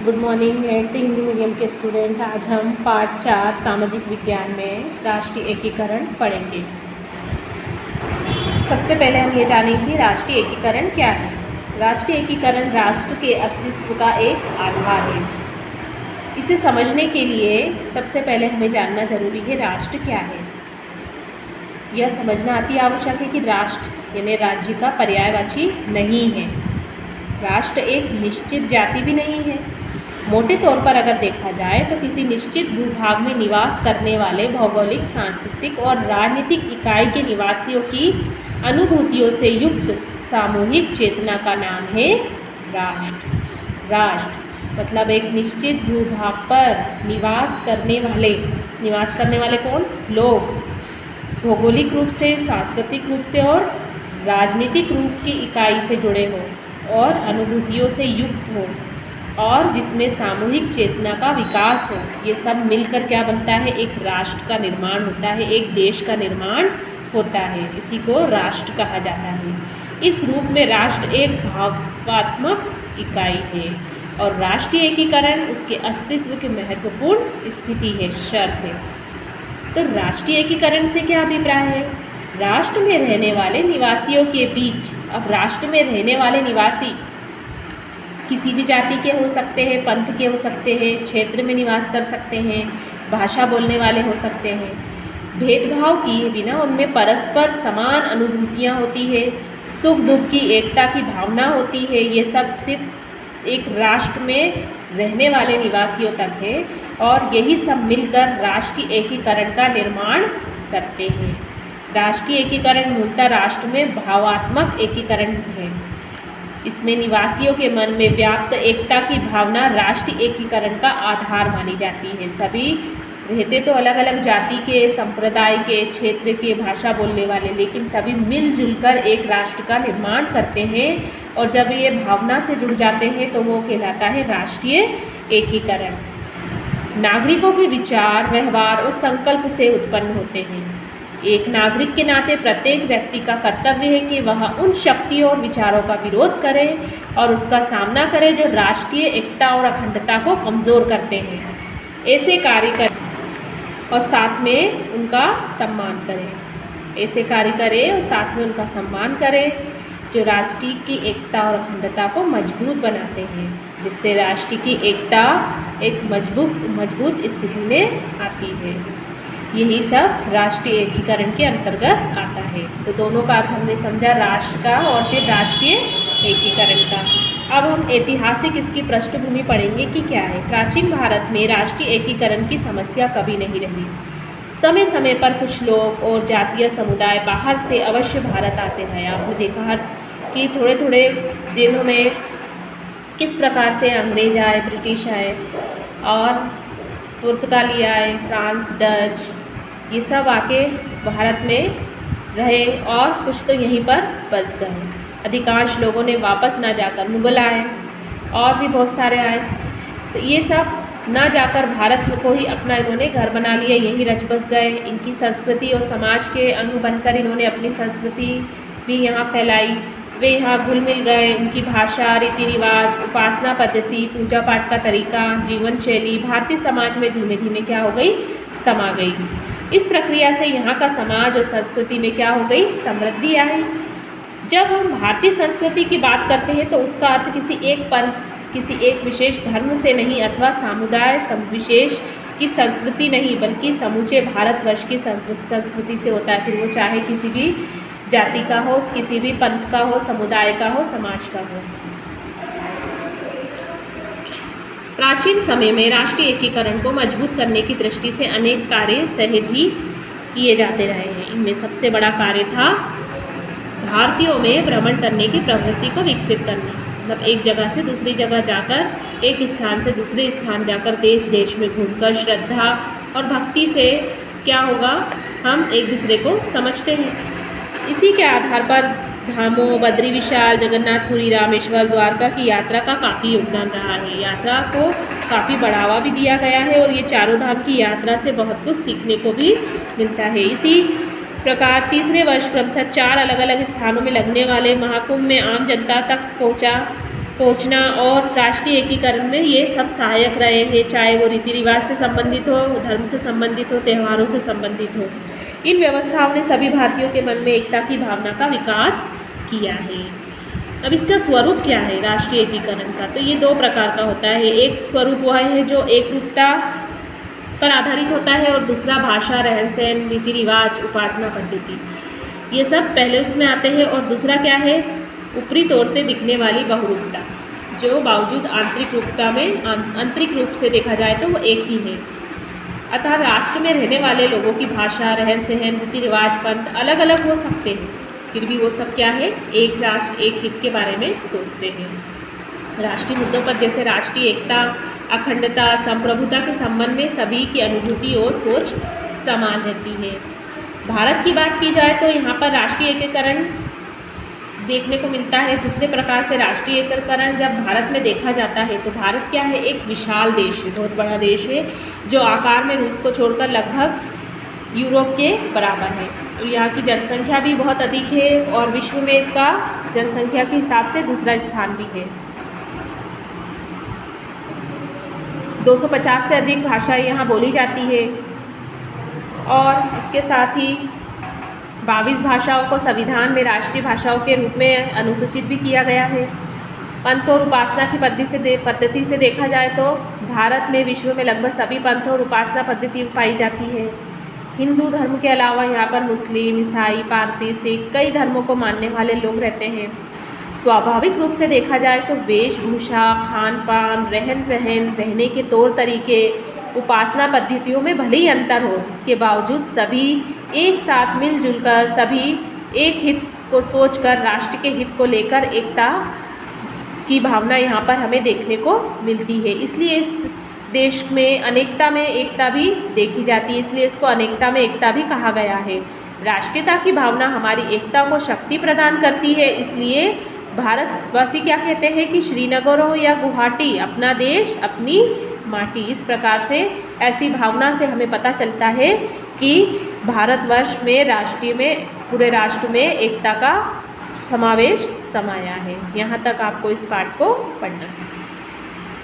Good morning eighth Hindi medium के student. आज हम पार्ट 4 सामाजिक विज्ञान में राष्ट्रीय एकीकरण पढ़ेंगे। सबसे पहले हम ये जानेंगे राष्ट्रीय एकीकरण क्या है। राष्ट्रीय एकीकरण राष्ट्र के अस्तित्व का एक आधार है। इसे समझने के लिए सबसे पहले हमें जानना जरूरी है राष्ट्र क्या है। यह समझना अति आवश्यक है कि राष्ट्र यानी राज्य का पर्यायवाची नहीं है। राष्ट्र एक निश्चित जाति भी नहीं है। मोटे तौर पर अगर देखा जाए तो किसी निश्चित भूभाग में निवास करने वाले भौगोलिक, सांस्कृतिक और राजनीतिक इकाई के निवासियों की अनुभूतियों से युक्त सामूहिक चेतना का नाम है राष्ट्र। राष्ट्र मतलब एक निश्चित भूभाग पर निवास करने वाले कौन? लोग भौगोलिक रूप से, सांस्कृतिक रूप से और राजनीतिक रूप की इकाई से जुड़े हों और अनुभूतियों से युक्त हो और जिसमें सामूहिक चेतना का विकास हो। ये सब मिलकर क्या बनता है? एक राष्ट्र का निर्माण होता है, एक देश का निर्माण होता है। इसी को राष्ट्र कहा जाता है। इस रूप में राष्ट्र एक भावात्मक इकाई है और राष्ट्रीय एकीकरण उसके अस्तित्व की महत्वपूर्ण स्थिति है, शर्त है। तो राष्ट्रीय एकीकरण से क्या अभिप्राय है? राष्ट्र में रहने वाले निवासियों के बीच, अब राष्ट्र में रहने वाले निवासी किसी भी जाति के हो सकते हैं, पंथ के हो सकते हैं, क्षेत्र में निवास कर सकते हैं, भाषा बोलने वाले हो सकते हैं। भेदभाव किए बिना उनमें परस्पर समान अनुभूतियाँ होती है, सुख दुख की एकता की भावना होती है। ये सब सिर्फ एक राष्ट्र में रहने वाले निवासियों तक है और यही सब मिलकर राष्ट्रीय एकीकरण का निर्माण करते हैं। राष्ट्रीय एकीकरण मूलतः राष्ट्र में भावात्मक एकीकरण है। इसमें निवासियों के मन में व्याप्त एकता की भावना राष्ट्रीय एकीकरण का आधार मानी जाती है। सभी रहते तो अलग अलग जाति के, संप्रदाय के, क्षेत्र के, भाषा बोलने वाले, लेकिन सभी मिलजुल कर एक राष्ट्र का निर्माण करते हैं और जब ये भावना से जुड़ जाते हैं तो वो कहलाता है राष्ट्रीय एकीकरण। नागरिकों के विचार, व्यवहार और संकल्प से उत्पन्न होते हैं। एक नागरिक के नाते प्रत्येक व्यक्ति का कर्तव्य है कि वह उन शक्तियों और विचारों का विरोध करे और उसका सामना करे जो राष्ट्रीय एकता और अखंडता को कमज़ोर करते हैं। ऐसे कार्य करें और साथ में उनका सम्मान करें। ऐसे कार्य करें और साथ में उनका सम्मान करें जो राष्ट्र की एकता और अखंडता को मजबूत बनाते हैं, जिससे राष्ट्र की एकता एक मजबूत स्थिति में आती है। यही सब राष्ट्रीय एकीकरण के अंतर्गत आता है। तो दोनों का अर्थ हमने समझा, राष्ट्र का और फिर राष्ट्रीय एकीकरण का। अब हम ऐतिहासिक इसकी पृष्ठभूमि पढ़ेंगे कि क्या है। प्राचीन भारत में राष्ट्रीय एकीकरण की समस्या कभी नहीं रही। समय समय पर कुछ लोग और जातीय समुदाय बाहर से अवश्य भारत आते रहे। आपने देखा कि थोड़े थोड़े दिनों में किस प्रकार से अंग्रेज आए, ब्रिटिश आए और पुर्तगाली आए, फ्रांस, डच, ये सब आके भारत में रहे और कुछ तो यहीं पर बस गए। अधिकांश लोगों ने वापस ना जाकर, मुगल आए और भी बहुत सारे आए, तो ये सब ना जाकर भारत को ही अपना इन्होंने घर बना लिया, यहीं रच बस गए। इनकी संस्कृति और समाज के अंग बनकर इन्होंने अपनी संस्कृति भी यहाँ फैलाई। वे यहाँ घुल मिल गए। उनकी भाषा, रीति रिवाज, उपासना पद्धति, पूजा पाठ का तरीका, जीवन शैली भारतीय समाज में धीमे धीमे क्या हो गई? समा गई। इस प्रक्रिया से यहाँ का समाज और संस्कृति में क्या हो गई? समृद्धि आई। जब हम भारतीय संस्कृति की बात करते हैं तो उसका अर्थ किसी एक पंथ, किसी एक विशेष धर्म से नहीं अथवा समुदाय विशेष की संस्कृति नहीं, बल्कि समूचे भारतवर्ष की संस्कृति से होता है। फिर वो चाहे किसी भी जाति का हो, किसी भी पंथ का हो, समुदाय का हो, समाज का हो। प्राचीन समय में राष्ट्रीय एकीकरण को मजबूत करने की दृष्टि से अनेक कार्य सहज ही किए जाते रहे हैं। इनमें सबसे बड़ा कार्य था भारतीयों में भ्रमण करने की प्रवृत्ति को विकसित करना। मतलब एक जगह से दूसरी जगह जाकर, एक स्थान से दूसरे स्थान जाकर, देश देश में घूमकर श्रद्धा और भक्ति से क्या होगा? हम एक दूसरे को समझते हैं। इसी के आधार पर धामों, बद्री विशाल, जगन्नाथपुरी, रामेश्वर, द्वारका की यात्रा का काफ़ी योगदान रहा है। यात्रा को काफ़ी बढ़ावा भी दिया गया है और ये चारों धाम की यात्रा से बहुत कुछ सीखने को भी मिलता है। इसी प्रकार तीसरे वर्ष क्रमशः 4 अलग अलग स्थानों में लगने वाले महाकुंभ में आम जनता तक पहुंचा पहुंचना और राष्ट्रीय एकीकरण में ये सब सहायक रहे हैं, चाहे वो रीति रिवाज से संबंधित हो, धर्म से संबंधित हो, त्योहारों से संबंधित हो। इन व्यवस्थाओं ने सभी भारतीयों के मन में एकता की भावना का विकास किया है। अब इसका स्वरूप क्या है राष्ट्रीय एकीकरण का? तो ये दो प्रकार का होता है। एक स्वरूप वह है जो एकरूपता पर आधारित होता है और दूसरा भाषा, रहन सहन, रीति रिवाज, उपासना पद्धति, ये सब पहले उसमें आते हैं। और दूसरा क्या है? ऊपरी तौर से दिखने वाली बहुरूपता, जो बावजूद आंतरिक रूप से देखा जाए तो वो एक ही है। अतः राष्ट्र में रहने वाले लोगों की भाषा, रहन सहन, रीति रिवाज, पंथ अलग अलग हो सकते हैं, फिर भी वो सब क्या है? एक राष्ट्र एक हित के बारे में सोचते हैं। राष्ट्रीय मुद्दों पर जैसे राष्ट्रीय एकता, अखंडता, संप्रभुता के संबंध में सभी की अनुभूति और सोच समान रहती है। भारत की बात की जाए तो यहाँ पर राष्ट्रीय एकीकरण देखने को मिलता है। दूसरे प्रकार से राष्ट्रीय एकीकरण जब भारत में देखा जाता है तो भारत क्या है? एक विशाल देश है, बहुत बड़ा देश है, जो आकार में रूस को छोड़कर लगभग यूरोप के बराबर है। तो यहाँ की जनसंख्या भी बहुत अधिक है और विश्व में इसका जनसंख्या के हिसाब से दूसरा स्थान भी है। 250 से अधिक भाषाएं यहाँ बोली जाती है और इसके साथ ही 22 भाषाओं को संविधान में राष्ट्रीय भाषाओं के रूप में अनुसूचित भी किया गया है। पंथ और उपासना की पद्धति से देखा जाए तो भारत में विश्व में लगभग सभी पंथ और उपासना पद्धति पाई जाती है। हिंदू धर्म के अलावा यहाँ पर मुस्लिम, ईसाई, पारसी, सिख कई धर्मों को मानने वाले लोग रहते हैं। स्वाभाविक रूप से देखा जाए तो वेशभूषा, खान पान, रहन सहन, रहने के तौर तरीके, उपासना पद्धतियों में भले ही अंतर हो, इसके बावजूद सभी एक साथ मिलजुल कर, सभी एक हित को सोचकर, राष्ट्र के हित को लेकर एकता की भावना यहाँ पर हमें देखने को मिलती है। इसलिए इस देश में अनेकता में एकता भी देखी जाती है, इसलिए इसको अनेकता में एकता भी कहा गया है। राष्ट्रीयता की भावना हमारी एकता को शक्ति प्रदान करती है। इसलिए भारतवासी क्या कहते हैं कि श्रीनगर हो या गुवाहाटी, अपना देश अपनी माटी। इस प्रकार से ऐसी भावना से हमें पता चलता है कि भारतवर्ष में पूरे राष्ट्र में एकता का समावेश समाया है। यहाँ तक आपको इस पाठ को पढ़ना है।